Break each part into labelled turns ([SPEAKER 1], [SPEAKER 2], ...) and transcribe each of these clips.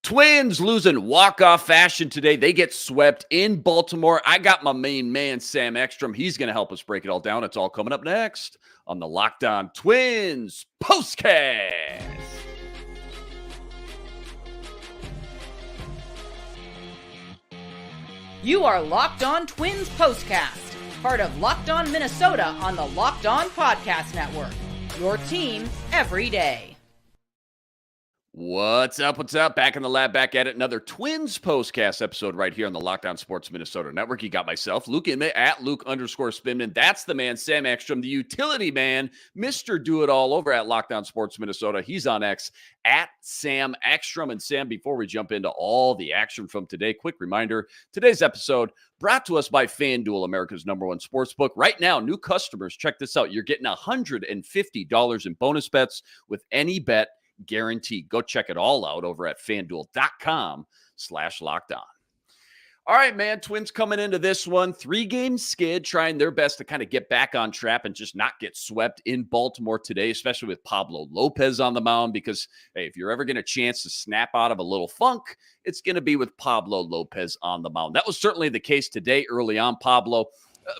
[SPEAKER 1] Twins losing walk-off fashion today. They get swept in Baltimore. I got my main man, Sam Ekstrom. He's going to help us break it all down. It's all coming up next on the Locked On Twins POSTCAST.
[SPEAKER 2] You are Locked On Twins POSTCAST, part of Locked On Minnesota on the Locked On Podcast Network. Your team every day.
[SPEAKER 1] What's up? What's up? Back in the lab, back at it. Another Twins POSTCAST episode right here on the Locked On Sports Minnesota Network. You got myself, Luke Inman, at Luke_Spinman. That's the man, Sam Ekstrom, the utility man, Mr. Do-It-All over at Locked On Sports Minnesota. He's on X at Sam Ekstrom. And Sam, before we jump into all the action from today, quick reminder, today's episode brought to us by FanDuel, America's #1 sportsbook. Right now, new customers, check this out. You're getting $150 in bonus bets with any bet guaranteed. Go check it all out over at FanDuel.com/lockedon. All right, man. Twins coming into this one, 3-game skid, trying their best to kind of get back on track and just not get swept in Baltimore today, especially with Pablo Lopez on the mound, because, hey, if you're ever getting a chance to snap out of a little funk, it's going to be with Pablo Lopez on the mound. That was certainly the case today early on. Pablo,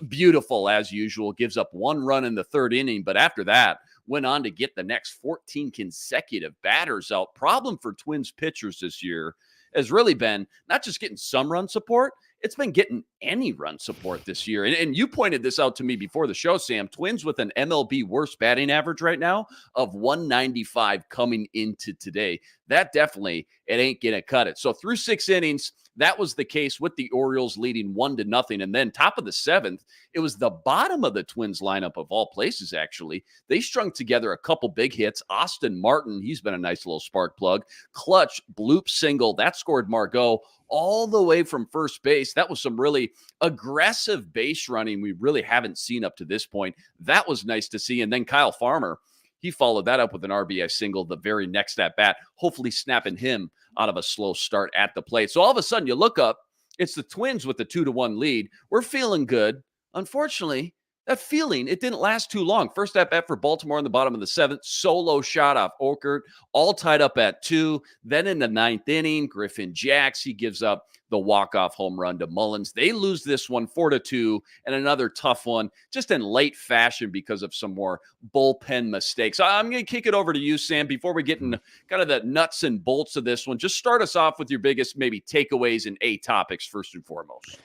[SPEAKER 1] beautiful as usual, gives up 1 run in the 3rd inning, but after that, went on to get the next 14 consecutive batters out. Problem for Twins pitchers this year has really been not just getting some run support, it's been getting any run support this year. And you pointed this out to me before the show, Sam. Twins with an MLB worst batting average right now of 195 coming into today. That definitely, it ain't going to cut it. So through 6 innings, that was the case with the Orioles leading 1-0. And then top of the 7th, it was the bottom of the Twins lineup of all places, actually. They strung together a couple big hits. Austin Martin, he's been a nice little spark plug. Clutch, bloop single, that scored Margot all the way from first base. That was some really aggressive base running we really haven't seen up to this point. That was nice to see. And then Kyle Farmer, he followed that up with an RBI single the very next at-bat, hopefully snapping him out of a slow start at the plate. So all of a sudden, you look up, it's the Twins with the 2-1 lead. We're feeling good. Unfortunately, that feeling, it didn't last too long. First at-bat for Baltimore in the bottom of the 7th, solo shot off Okert, all tied up at 2. Then in the 9th inning, Griffin Jacks, he gives up the walk-off home run to Mullins. They lose this one 4-2, and another tough one just in late fashion because of some more bullpen mistakes. I'm going to kick it over to you, Sam, before we get into kind of the nuts and bolts of this one. Just start us off with your biggest maybe takeaways and A topics first and foremost.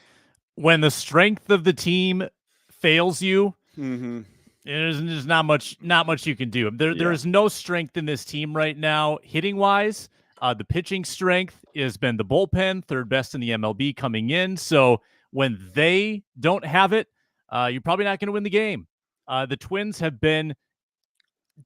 [SPEAKER 3] When the strength of the team fails you, there's not much you can do. There is no strength in this team right now, hitting wise. The pitching strength has been the bullpen, 3rd best in the MLB coming in. So when they don't have it, you're probably not going to win the game. The Twins have been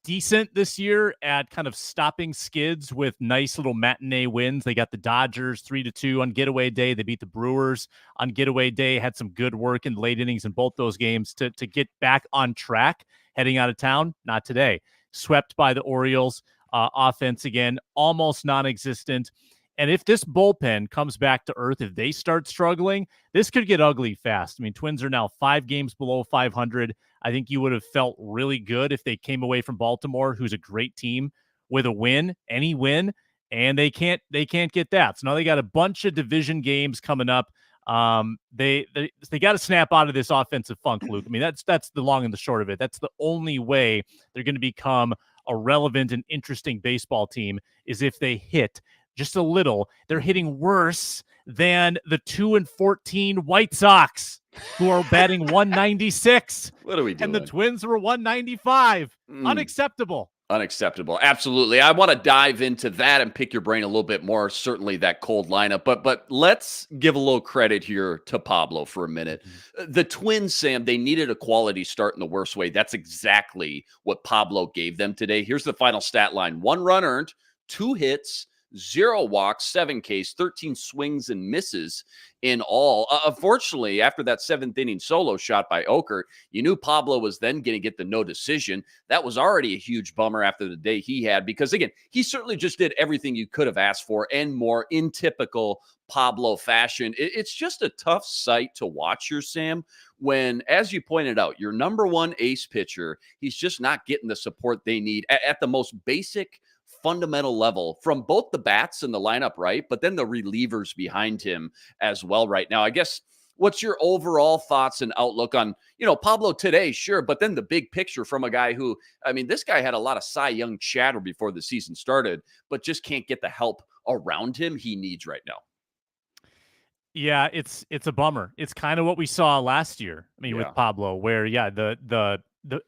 [SPEAKER 3] decent this year at kind of stopping skids with nice little matinee wins. They got the Dodgers 3-2 on getaway day. They beat the Brewers on getaway day, had some good work in the late innings in both those games to get back on track heading out of town. Not today. Swept by the Orioles. Offense, again, almost non-existent. And if this bullpen comes back to earth, if they start struggling, this could get ugly fast. I mean, Twins are now 5 games below 500. I think you would have felt really good if they came away from Baltimore, who's a great team, with a win, any win, and they can't get that. So now they got a bunch of division games coming up. They got to snap out of this offensive funk, Luke. I mean, that's the long and the short of it. That's the only way they're going to become a relevant and interesting baseball team is if they hit just a little. They're hitting worse than the 2-14 White Sox, who are batting 196.
[SPEAKER 1] What are we doing?
[SPEAKER 3] And the Twins were 195. Unacceptable.
[SPEAKER 1] Unacceptable. Absolutely. I want to dive into that and pick your brain a little bit more. Certainly that cold lineup, but let's give a little credit here to Pablo for a minute. The Twins, Sam, they needed a quality start in the worst way. That's exactly what Pablo gave them today. Here's the final stat line. 1 run earned, 2 hits, 0 walks, 7 Ks, 13 swings and misses in all. Unfortunately, after that 7th inning solo shot by Okert, you knew Pablo was then going to get the no decision. That was already a huge bummer after the day he had, because again, he certainly just did everything you could have asked for and more in typical Pablo fashion. It's just a tough sight to watch here, Sam, when, as you pointed out, your number 1 ace pitcher, he's just not getting the support they need at the most basic fundamental level from both the bats and the lineup, right? But then the relievers behind him as well right now. I guess what's your overall thoughts and outlook on, Pablo today? Sure. But then the big picture from a guy who, I mean, this guy had a lot of Cy Young chatter before the season started, but just can't get the help around him he needs right now.
[SPEAKER 3] Yeah, it's a bummer. It's kind of what we saw last year. I mean, with Pablo, where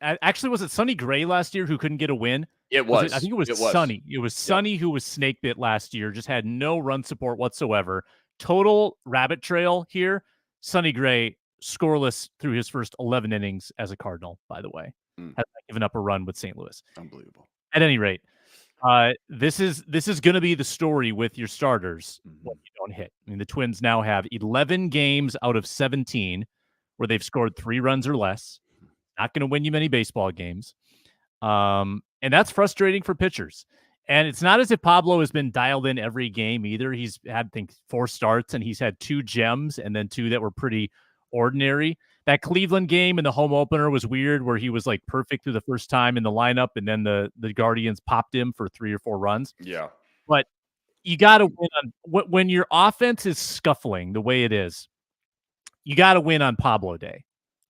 [SPEAKER 3] actually, was it Sonny Gray last year who couldn't get a win?
[SPEAKER 1] It was.
[SPEAKER 3] I think it was Sonny. It was Sonny who was snake bit last year. Just had no run support whatsoever. Total rabbit trail here. Sonny Gray scoreless through his first 11 innings as a Cardinal. By the way, has not given up a run with St. Louis.
[SPEAKER 1] Unbelievable.
[SPEAKER 3] At any rate. This is going to be the story with your starters when you don't hit. I mean, the Twins now have 11 games out of 17 where they've scored 3 runs or less. Not going to win you many baseball games. And that's frustrating for pitchers. And it's not as if Pablo has been dialed in every game either. He's had, I think, 4 starts, and he's had 2 gems and then 2 that were pretty ordinary. That Cleveland game in the home opener was weird, where he was like perfect through the first time in the lineup, and then the Guardians popped him for 3 or 4 runs.
[SPEAKER 1] Yeah.
[SPEAKER 3] But you got to win on when your offense is scuffling the way it is. You got to win on Pablo Day,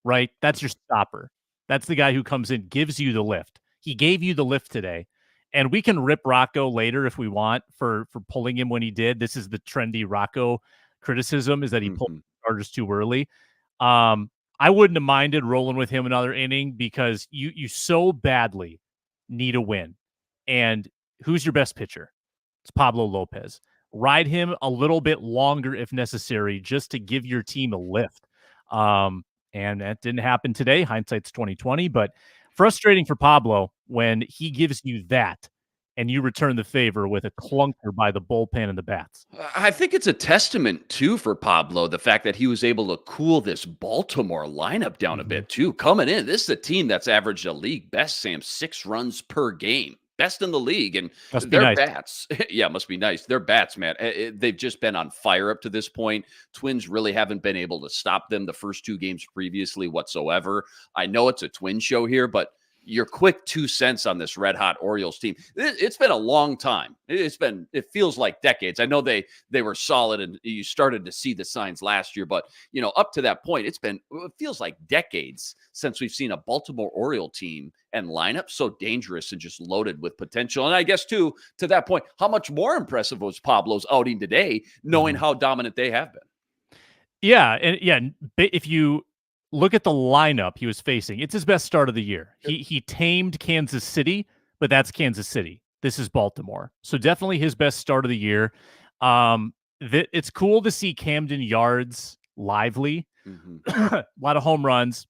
[SPEAKER 3] right? That's your stopper. That's the guy who comes in, gives you the lift. He gave you the lift today. And we can rip Rocco later if we want for pulling him when he did. This is the trendy Rocco criticism, is that he pulled starters too early. I wouldn't have minded rolling with him another inning, because you so badly need a win. And who's your best pitcher? It's Pablo Lopez. Ride him a little bit longer if necessary, just to give your team a lift. And that didn't happen today. Hindsight's 2020, but frustrating for Pablo when he gives you that and you return the favor with a clunker by the bullpen and the bats.
[SPEAKER 1] I think it's a testament, too, for Pablo, the fact that he was able to cool this Baltimore lineup down a bit, too. Coming in, this is a team that's averaged a league best, Sam, 6 runs per game. Best in the league. And their bats, must be nice. Their bats, man, they've just been on fire up to this point. Twins really haven't been able to stop them the first 2 games previously whatsoever. I know it's a Twin show here, but your quick 2 cents on this red hot Orioles team. It's been a long time. It feels like decades. I know they were solid, and you started to see the signs last year, but up to that point, it feels like decades since we've seen a Baltimore Oriole team and lineup so dangerous and just loaded with potential. And I guess too, to that point, how much more impressive was Pablo's outing today, knowing how dominant they have been?
[SPEAKER 3] Yeah. And if you look at the lineup he was facing, it's his best start of the year. He tamed Kansas City, but that's Kansas City. This is Baltimore. So definitely his best start of the year. It's cool to see Camden Yards lively. A lot of home runs.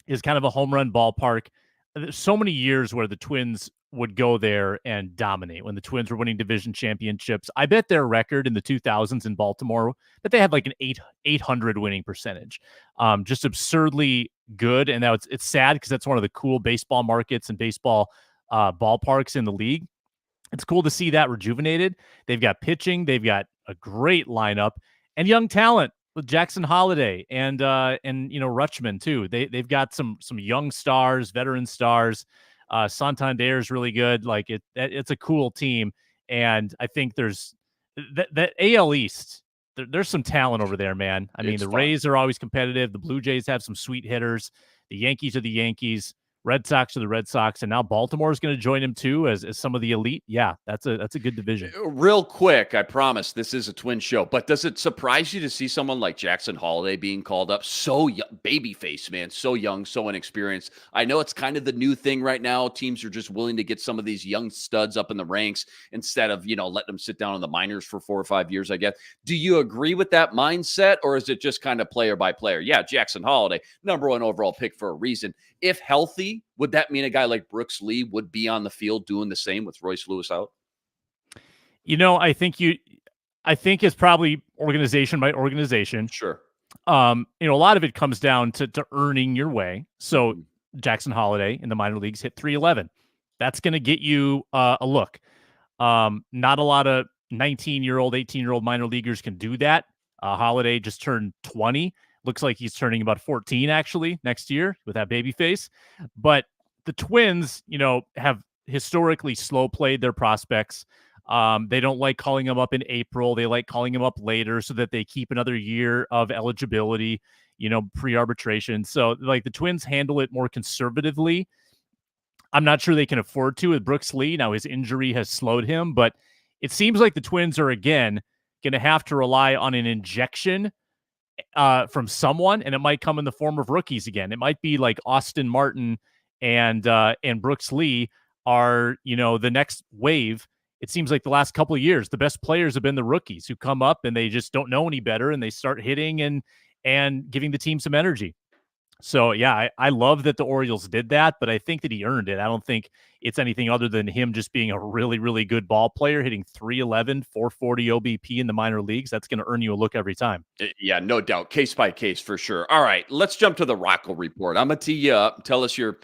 [SPEAKER 3] Is kind of a home run ballpark. There's so many years where the Twins would go there and dominate when the Twins were winning division championships. I bet their record in the 2000s in Baltimore, that they had like an 800 winning percentage. Just absurdly good. And now it's sad, because that's one of the cool baseball markets and baseball ballparks in the league. It's cool to see that rejuvenated. They've got pitching. They've got a great lineup and young talent with Jackson Holiday and Rutschman too. They've got some young stars, veteran stars. Santander is really good. Like it's a cool team, and I think there's that AL East. There's some talent over there, man. I mean, the Rays are always competitive. The Blue Jays have some sweet hitters. The Yankees are the Yankees. Red Sox are the Red Sox, and now Baltimore is going to join him too as some of the elite. Yeah, that's a good division.
[SPEAKER 1] Real quick, I promise this is a Twin show, but does it surprise you to see someone like Jackson Holiday being called up? So young, baby face, man, so young, so inexperienced. I know it's kind of the new thing right now. Teams are just willing to get some of these young studs up in the ranks instead of letting them sit down in the minors for 4 or 5 years, I guess. Do you agree with that mindset, or is it just kind of player by player? Yeah, Jackson Holiday, number 1 overall pick for a reason. If healthy, would that mean a guy like Brooks Lee would be on the field doing the same with Royce Lewis out?
[SPEAKER 3] I think it's probably organization by organization.
[SPEAKER 1] Sure.
[SPEAKER 3] A lot of it comes down to earning your way. So Jackson Holiday in the minor leagues hit 311. That's going to get you a look. Not a lot of 19-year-old, 18-year-old minor leaguers can do that. Holiday just turned 20. Looks like he's turning about 14 actually next year with that baby face. But the Twins, have historically slow played their prospects. They don't like calling them up in April. They like calling them up later so that they keep another year of eligibility, pre-arbitration. So like the Twins handle it more conservatively. I'm not sure they can afford to with Brooks Lee. Now his injury has slowed him, but it seems like the Twins are again going to have to rely on an injection from someone, and it might come in the form of rookies again. It might be like Austin Martin and Brooks Lee are, the next wave. It seems like the last couple of years, the best players have been the rookies who come up and they just don't know any better and they start hitting and giving the team some energy. So, yeah, I love that the Orioles did that, but I think that he earned it. I don't think it's anything other than him just being a really, really good ball player, hitting 311, 440 OBP in the minor leagues. That's going to earn you a look every time.
[SPEAKER 1] Yeah, no doubt. Case by case for sure. All right, let's jump to the Rocco report. I'm going to tee you up. Tell us your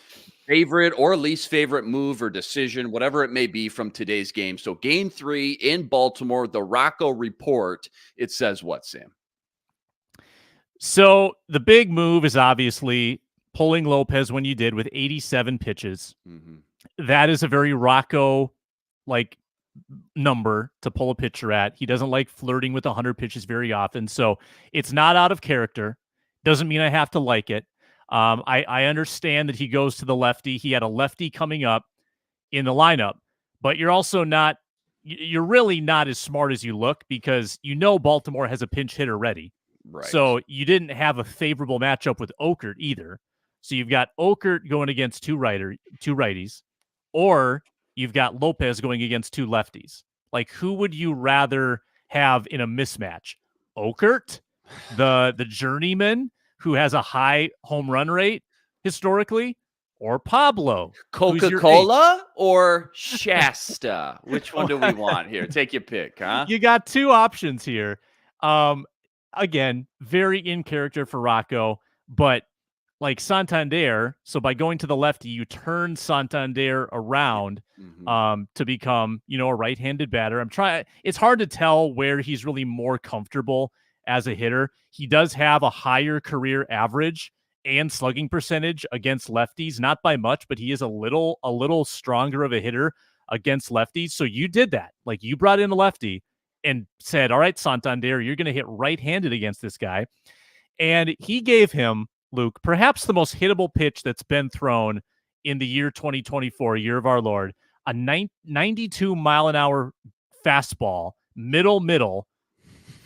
[SPEAKER 1] favorite or least favorite move or decision, whatever it may be from today's game. So game 3 in Baltimore, the Rocco report, it says what, Sam?
[SPEAKER 3] So the big move is obviously pulling Lopez when you did with 87 pitches. Mm-hmm. That is a very Rocco like number to pull a pitcher at. He doesn't like flirting with 100 pitches very often. So it's not out of character. Doesn't mean I have to like it. I understand that he goes to the lefty. He had a lefty coming up in the lineup, but you're really not as smart as you look because Baltimore has a pinch hitter ready.
[SPEAKER 1] Right.
[SPEAKER 3] So you didn't have a favorable matchup with Okert either. So you've got Okert going against two righties, or you've got Lopez going against two lefties. Like, who would you rather have in a mismatch? Okert, the journeyman who has a high home run rate historically, or Pablo?
[SPEAKER 1] Coca-Cola or Shasta? Which one do we want here? Take your pick, huh?
[SPEAKER 3] You got two options here. Again, very in character for Rocco, but like Santander, so by going to the lefty, you turn Santander around to become, a right-handed batter. It's hard to tell where he's really more comfortable as a hitter. He does have a higher career average and slugging percentage against lefties, not by much, but he is a little stronger of a hitter against lefties. So you did that. Like, you brought in a lefty and said, all right, Santander, you're going to hit right-handed against this guy. And he gave him, Luke, perhaps the most hittable pitch that's been thrown in the year 2024, year of our Lord, a 92-mile-an-hour fastball, middle,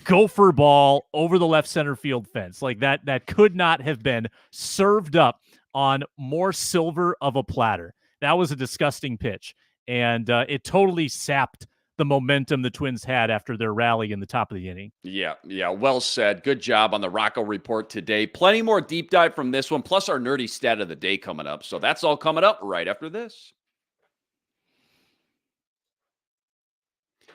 [SPEAKER 3] gopher ball over the left center field fence. Like that could not have been served up on more silver of a platter. That was a disgusting pitch. And it totally sapped the momentum the Twins had after their rally in the top of the inning.
[SPEAKER 1] Yeah, well said. Good job on the Rocco report today. Plenty more deep dive from this one, plus our nerdy stat of the day coming up. So that's all coming up right after this.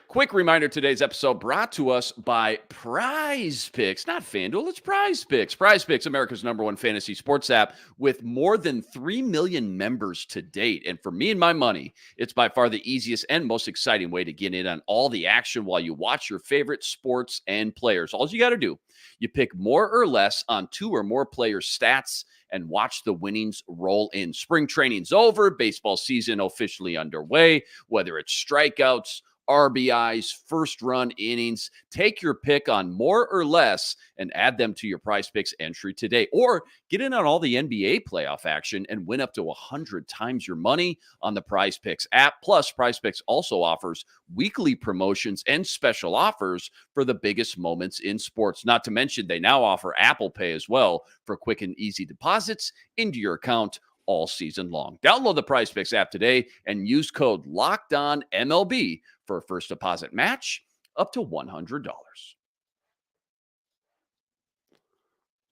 [SPEAKER 1] Quick reminder, today's episode brought to us by Prize Picks. Not FanDuel, it's Prize Picks. Prize Picks, America's #1 fantasy sports app with more than 3 million members to date. And for me and my money, it's by far the easiest and most exciting way to get in on all the action while you watch your favorite sports and players. All you got to do, you pick more or less on 2 or more players' stats and watch the winnings roll in. Spring training's over, baseball season officially underway, whether it's strikeouts, RBIs, first run innings. Take your pick on more or less and add them to your Prize Picks entry today. Or get in on all the NBA playoff action and win up to 100 times your money on the Prize Picks app. Plus, Prize Picks also offers weekly promotions and special offers for the biggest moments in sports. Not to mention, they now offer Apple Pay as well for quick and easy deposits into your account all season long. Download the Prize Picks app today and use code LOCKEDONMLB for a first deposit match up to $100.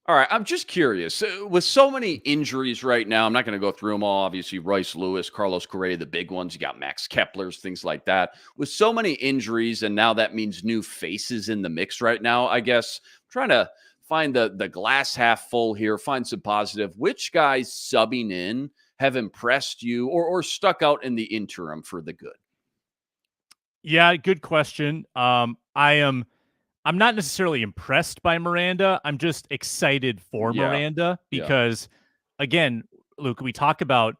[SPEAKER 1] All right, I'm just curious. With so many injuries right now, I'm not going to go through them all. Obviously, Royce Lewis, Carlos Correa, the big ones. You got Max Kepler's, things like that. With so many injuries, and now that means new faces in the mix right now, I guess. I'm trying to find the glass half full here, find some positive. Which guys subbing in have impressed you or stuck out in the interim for the good?
[SPEAKER 3] Yeah, good question. I'm not necessarily impressed by Miranda. I'm just excited for Miranda because, again, Luke, we talk about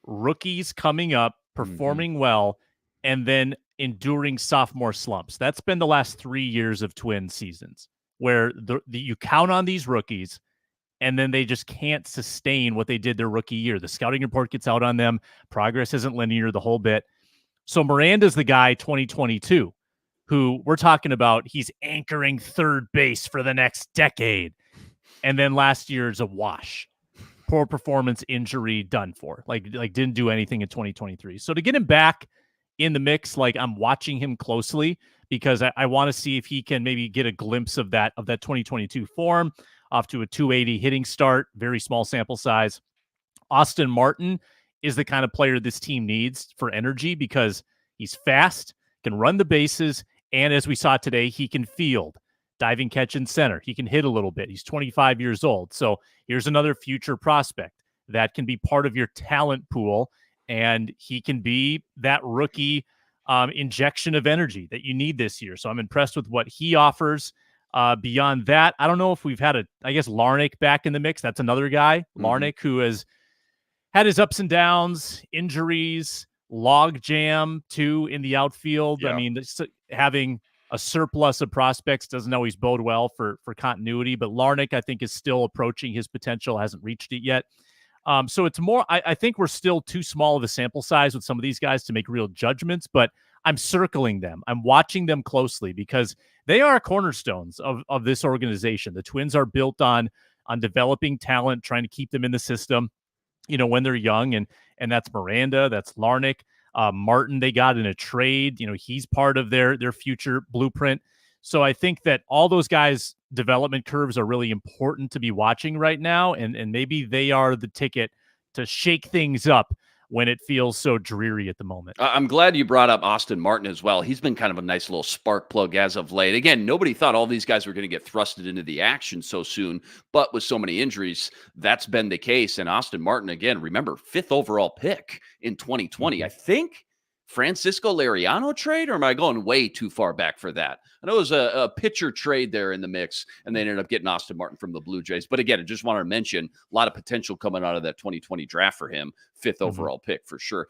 [SPEAKER 3] rookies coming up, performing well, and then enduring sophomore slumps. That's been the last 3 years of Twins seasons where you count on these rookies and then they just can't sustain what they did their rookie year. The scouting report gets out on them. Progress isn't linear, the whole bit. So Miranda's the guy 2022 who we're talking about. He's anchoring third base for the next decade. And then last year's a wash. Poor performance, injury, done for. Like didn't do anything in 2023. So to get him back in the mix, like I'm watching him closely because I want to see if he can maybe get a glimpse of that 2022 form. Off to a 280 hitting start, very small sample size. Austin Martin is the kind of player this team needs for energy because he's fast, can run the bases, and as we saw today, he can field. Diving catch in center. He can hit a little bit. He's 25 years old. So here's another future prospect that can be part of your talent pool, and he can be that rookie injection of energy that you need this year. So I'm impressed with what he offers. Beyond that, I don't know if we've had Larnach back in the mix. That's another guy, Larnach, who has had his ups and downs, injuries, log jam too in the outfield. Yeah. I mean, having a surplus of prospects doesn't always bode well for continuity, but Larnach, I think, is still approaching his potential, hasn't reached it yet. So it's more, I think we're still too small of a sample size with some of these guys to make real judgments, but I'm circling them. I'm watching them closely because they are cornerstones of this organization. The Twins are built on developing talent, trying to keep them in the system, when they're young, and that's Miranda, that's Larnach. Martin, they got in a trade. He's part of their future blueprint. So I think that all those guys' development curves are really important to be watching right now, and maybe they are the ticket to shake things up when it feels so dreary at the moment.
[SPEAKER 1] I'm glad you brought up Austin Martin as well. He's been kind of a nice little spark plug as of late. Again, nobody thought all these guys were going to get thrusted into the action so soon, but with so many injuries, that's been the case. And Austin Martin, again, remember, 5th overall pick in 2020. I think Francisco Liriano trade, or am I going way too far back for that? I know it was a pitcher trade there in the mix, and they ended up getting Austin Martin from the Blue Jays. But again, I just wanted to mention a lot of potential coming out of that 2020 draft for him. 5th overall pick for sure.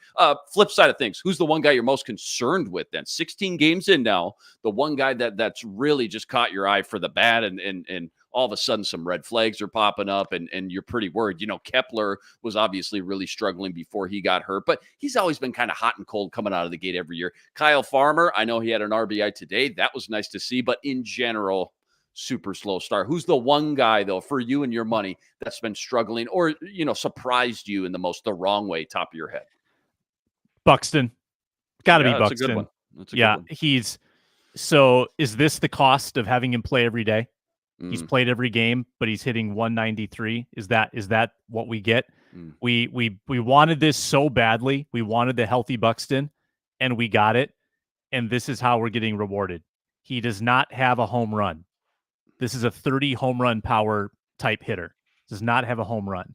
[SPEAKER 1] Flip side of things, who's the one guy you're most concerned with then? 16 games in now, the one guy that's really just caught your eye for the bat, and all of a sudden some red flags are popping up and you're pretty worried. Kepler was obviously really struggling before he got hurt, but he's always been kind of hot and cold coming out of the gate every year. Kyle Farmer, I know he had an RBI today. That was nice to see, but in general, super slow start. Who's the one guy, though, for you and your money that's been struggling or, surprised you in the wrong way, top of your head?
[SPEAKER 3] Buxton. Got to be Buxton.
[SPEAKER 1] That's a good one. That's a good one.
[SPEAKER 3] So is this the cost of having him play every day? He's played every game, but he's hitting 193. Is that what we get? We wanted this so badly. We wanted the healthy Buxton, and we got it. And this is how we're getting rewarded. He does not have a home run. This is a 30 home run power type hitter. Does not have a home run.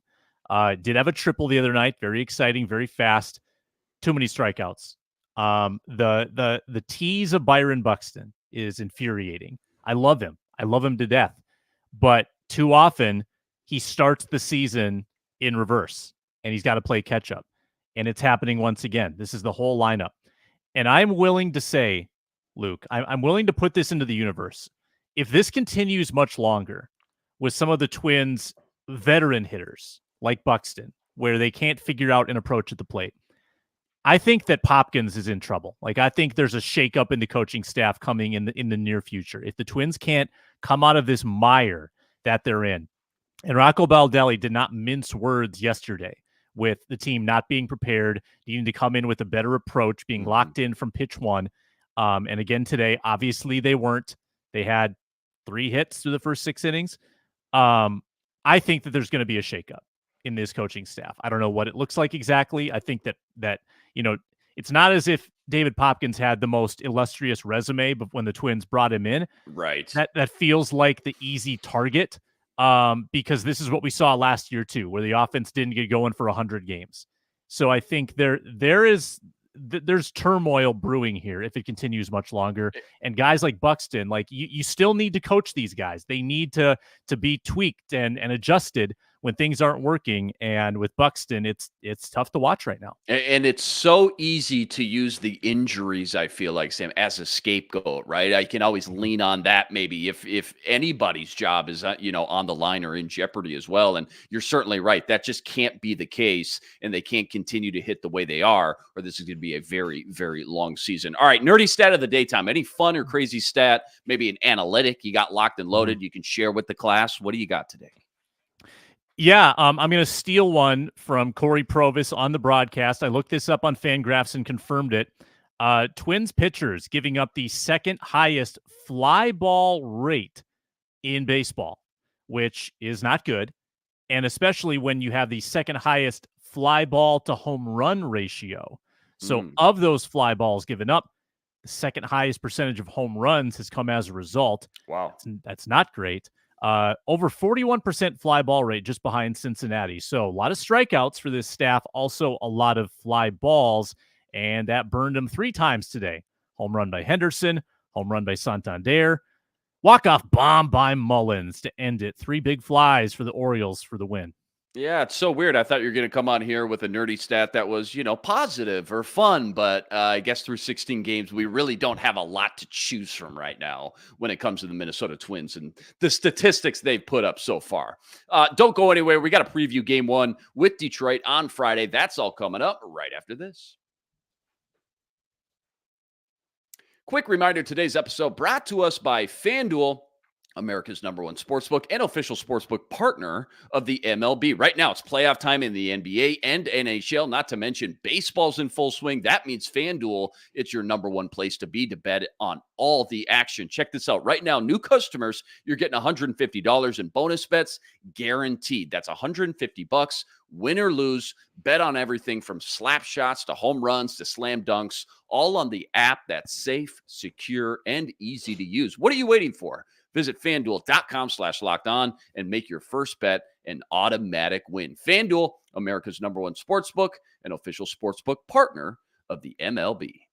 [SPEAKER 3] Did have a triple the other night. Very exciting, very fast. Too many strikeouts. The tease of Byron Buxton is infuriating. I love him. I love him to death. But too often, he starts the season in reverse, and he's got to play catch up. And it's happening once again. This is the whole lineup. And I'm willing to say, Luke, I'm willing to put this into the universe. If this continues much longer with some of the Twins' veteran hitters like Buxton, where they can't figure out an approach at the plate, I think that Popkins is in trouble. I think there's a shakeup in the coaching staff coming in the near future. If the Twins can't come out of this mire that they're in, and Rocco Baldelli did not mince words yesterday with the team not being prepared, needing to come in with a better approach, being locked in from pitch one. And again today, obviously they weren't. They had 3 hits through the first 6 innings. I think that there's going to be a shakeup in this coaching staff. I don't know what it looks like exactly. I think that it's not as if David Popkins had the most illustrious resume, but when the Twins brought him in,
[SPEAKER 1] right,
[SPEAKER 3] that feels like the easy target, because this is what we saw last year too, where the offense didn't get going for 100 games. So I think there's turmoil brewing here if it continues much longer. And guys like Buxton, you still need to coach these guys. They need to be tweaked and adjusted when things aren't working. And with Buxton, it's tough to watch right now.
[SPEAKER 1] And it's so easy to use the injuries, I feel like, Sam, as a scapegoat, right? I can always lean on that maybe if anybody's job is, on the line or in jeopardy as well. And you're certainly right. That just can't be the case, and they can't continue to hit the way they are, or this is going to be a very, very long season. All right, nerdy stat of the daytime. Any fun or crazy stat, maybe an analytic you got locked and loaded you can share with the class? What do you got today?
[SPEAKER 3] Yeah, I'm going to steal one from Corey Provis on the broadcast. I looked this up on Fangraphs and confirmed it. Twins pitchers giving up the second highest fly ball rate in baseball, which is not good. And especially when you have the second highest fly ball to home run ratio. So of those fly balls given up, the second highest percentage of home runs has come as a result.
[SPEAKER 1] Wow.
[SPEAKER 3] That's not great. Over 41% fly ball rate just behind Cincinnati. So a lot of strikeouts for this staff, also a lot of fly balls, and that burned them 3 times today. Home run by Henderson, home run by Santander, walk-off bomb by Mullins to end it. 3 big flies for the Orioles for the win.
[SPEAKER 1] Yeah, it's so weird. I thought you were going to come on here with a nerdy stat that was, positive or fun, but I guess through 16 games, we really don't have a lot to choose from right now when it comes to the Minnesota Twins and the statistics they've put up so far. Don't go anywhere. We got to preview game 1 with Detroit on Friday. That's all coming up right after this. Quick reminder, today's episode brought to us by FanDuel, America's #1 sportsbook and official sportsbook partner of the MLB. Right now, it's playoff time in the NBA and NHL, not to mention baseball's in full swing. That means FanDuel, it's your #1 place to be to bet on all the action. Check this out. Right now, new customers, you're getting $150 in bonus bets guaranteed. That's $150. Win or lose, bet on everything from slap shots to home runs to slam dunks, all on the app that's safe, secure, and easy to use. What are you waiting for? Visit FanDuel.com/lockedon and make your first bet an automatic win. FanDuel, America's #1 sportsbook and official sportsbook partner of the MLB.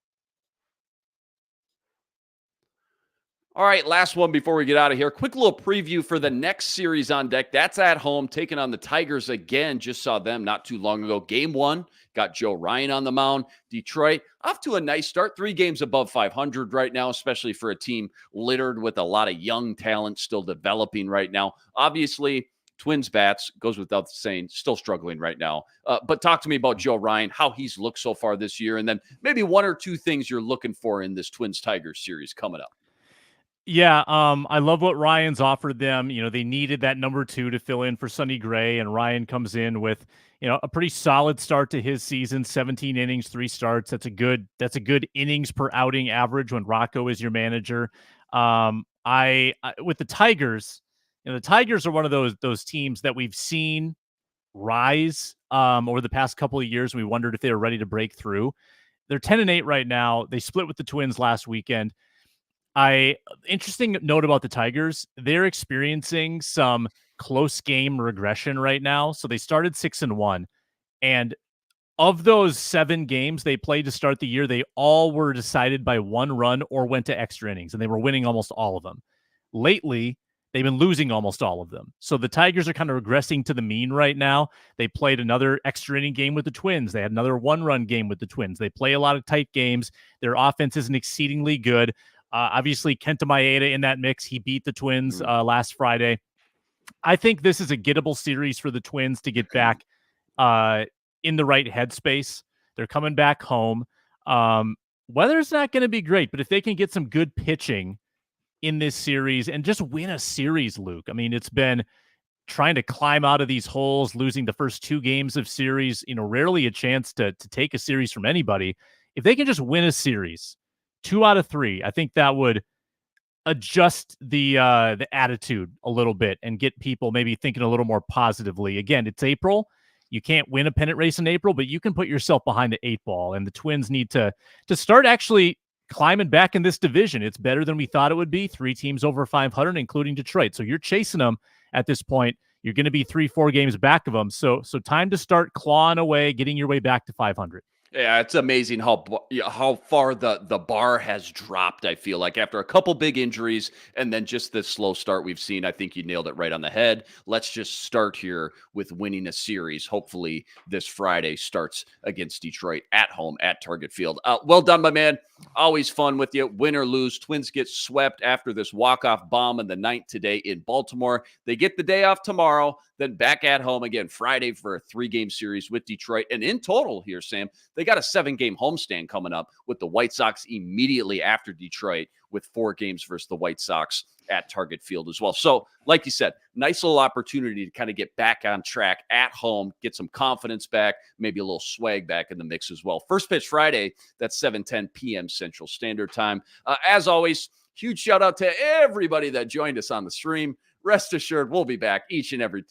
[SPEAKER 1] All right, last one before we get out of here. Quick little preview for the next series on deck. That's at home, taking on the Tigers again. Just saw them not too long ago. Game 1, got Joe Ryan on the mound. Detroit, off to a nice start. 3 games above 500 right now, especially for a team littered with a lot of young talent still developing right now. Obviously, Twins bats, goes without saying, still struggling right now. But talk to me about Joe Ryan, how he's looked so far this year, and then maybe 1 or 2 things you're looking for in this Twins-Tigers series coming up.
[SPEAKER 3] Yeah, I love what Ryan's offered them. They needed that number 2 to fill in for Sonny Gray, and Ryan comes in with, a pretty solid start to his season, 17 innings, 3 starts. That's a good innings per outing average when Rocco is your manager. I with the Tigers, the Tigers are one of those teams that we've seen rise over the past couple of years. We wondered if they were ready to break through. They're 10-8 right now. They split with the Twins last weekend. Interesting note about the Tigers, they're experiencing some close game regression right now. So they started 6-1, and of those 7 games they played to start the year, they all were decided by 1 run or went to extra innings, and they were winning almost all of them. Lately, they've been losing almost all of them. So the Tigers are kind of regressing to the mean right now. They played another extra inning game with the Twins. They had another 1-run game with the Twins. They play a lot of tight games. Their offense isn't exceedingly good. Obviously, Kenta Maeda in that mix. He beat the Twins last Friday. I think this is a gettable series for the Twins to get back in the right headspace. They're coming back home. Weather's not going to be great, but if they can get some good pitching in this series and just win a series, Luke. I mean, it's been trying to climb out of these holes, losing the first 2 games of series, rarely a chance to take a series from anybody. If they can just win a series, 2 out of 3, I think that would adjust the attitude a little bit and get people maybe thinking a little more positively. Again, it's April. You can't win a pennant race in April, but you can put yourself behind the 8 ball, and the Twins need to start actually climbing back in this division. It's better than we thought it would be. 3 teams over 500, including Detroit. So you're chasing them at this point. You're going to be 3-4 games back of them. So time to start clawing away, getting your way back to 500.
[SPEAKER 1] Yeah, it's amazing how far the bar has dropped, I feel like, after a couple big injuries and then just this slow start we've seen. I think you nailed it right on the head. Let's just start here with winning a series. Hopefully this Friday starts against Detroit at home at Target Field. Well done, my man. Always fun with you. Win or lose, Twins get swept after this walk-off bomb in the ninth today in Baltimore. They get the day off tomorrow, then back at home again Friday for a 3-game series with Detroit. And in total here, Sam, they got a 7-game homestand coming up with the White Sox immediately after Detroit with 4 games versus the White Sox at Target Field as well. So, like you said, nice little opportunity to kind of get back on track at home, get some confidence back, maybe a little swag back in the mix as well. First pitch Friday, that's 7:10 p.m. Central Standard Time. As always, huge shout out to everybody that joined us on the stream. Rest assured, we'll be back each and every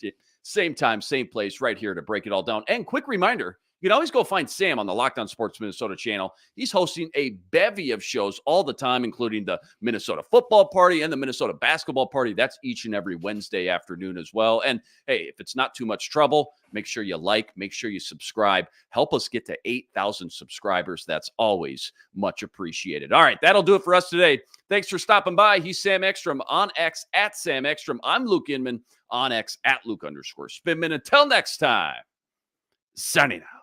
[SPEAKER 1] same time, same place, right here to break it all down. And quick reminder, you can always go find Sam on the Locked On Sports Minnesota channel. He's hosting a bevy of shows all the time, including the Minnesota football party and the Minnesota basketball party. That's each and every Wednesday afternoon as well. And hey, if it's not too much trouble, make sure you like, make sure you subscribe. Help us get to 8,000 subscribers. That's always much appreciated. All right, that'll do it for us today. Thanks for stopping by. He's Sam Ekstrom on X at Sam Ekstrom. I'm Luke Inman on X at Luke_Spinman. Until next time, signing out.